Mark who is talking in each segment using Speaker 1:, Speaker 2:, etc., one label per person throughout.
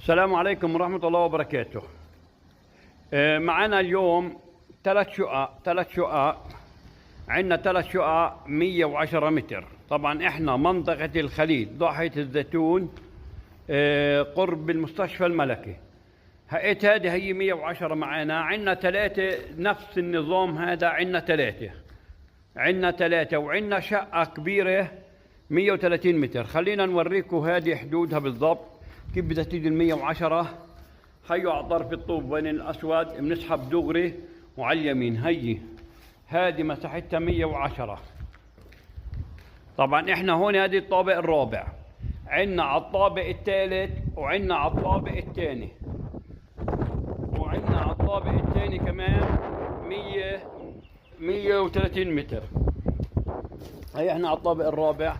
Speaker 1: السلام عليكم ورحمة الله وبركاته. معنا اليوم ثلاث شقق. عندنا ثلاث شقق 110 متر. طبعا احنا منطقة الخليل ضاحية الزيتون، قرب المستشفى الملكي. هقيت هذه هي 110 معنا. عندنا ثلاثة نفس النظام هذا. عندنا ثلاثة وعندنا شقة كبيرة 130 متر. خلينا نوريكم هذه حدودها بالضبط كيف بدها تيجي ال 110. هيو على طرف الطوب بين الاسود بنسحب دغري وعلى اليمين. هذه مساحتها 110. طبعا احنا هون هذه الطابق الرابع. عندنا على الطابق الثالث وعندنا على الطابق الثاني وعندنا على الطابق الثاني كمان 130 متر. هي احنا على الطابق الرابع.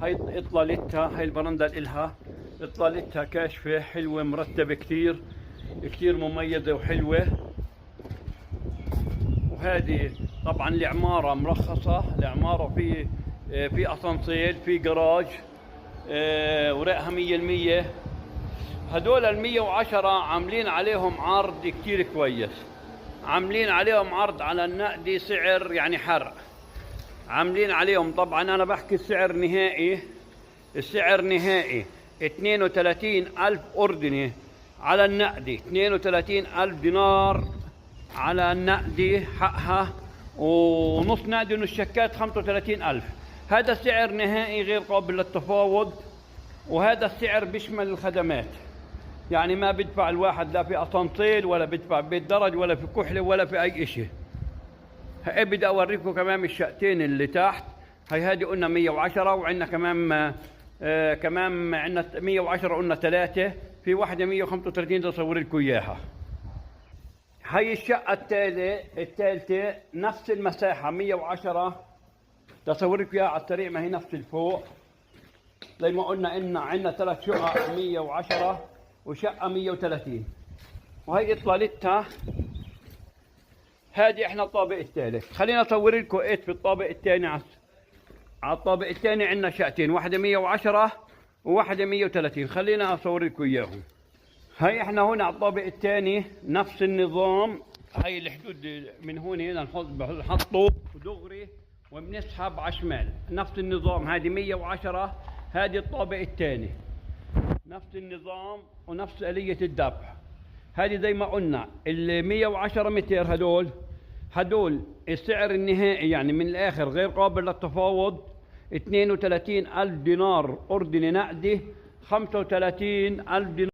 Speaker 1: هي اطلالتها، هي البرندة الها اطلالتها كاشفة حلوة مرتبة كثير مميزة وحلوة. وهذه طبعا العمارة مرخصة، العمارة في اسانسير، في جراج، ورقها 100%. هدول ال 110 عاملين عليهم عرض كثير كويس. عاملين عليهم عرض على النقدي سعر يعني حرق. عاملين عليهم طبعا انا بحكي السعر نهائي 32,000 أردني على النقدي، 32,000 دينار على النقدي حقها، ونص نقدي ونص شيكات 35,000. هذا سعر نهائي غير قابل للتفاوض. وهذا السعر بيشمل الخدمات، يعني ما بدفع الواحد لا في اسانسير ولا بدفع بيت درج ولا في كحله ولا في اي شيء. هاي بدي اوريكم كمان الشقتين اللي تحت. هذه قلنا 110 وعندنا كمان عندنا 110 قلنا ثلاثة، في واحدة 135 بدي اصور لكم اياها. هي الشقة الثالثة نفس المساحة 110. بدي اصور لكم اياها على السريع، ما هي نفس الفوق. زي ما قلنا عندنا ثلاث شقق 110 وشقة 130. وهي اطلالتها. هذه احنا الطابق الثالث. خلينا اصور لكم في الطابق الثاني. على الطابق الثاني عندنا شقتين، واحدة 110 وواحدة 130. خلينا اصور لكم اياهم. هي احنا هون على الطابق الثاني نفس النظام. هي الحدود من هون هنا بنحط طوب ودغري وبنسحب على الشمال. نفس النظام. هذه 110. هذه الطابق الثاني نفس النظام ونفس آلية الدفع. هذه زي ما قلنا ال 110 متر. هدول السعر النهائي يعني من الاخر غير قابل للتفاوض 32,000 دينار أردني نقدي، 35,000 دينار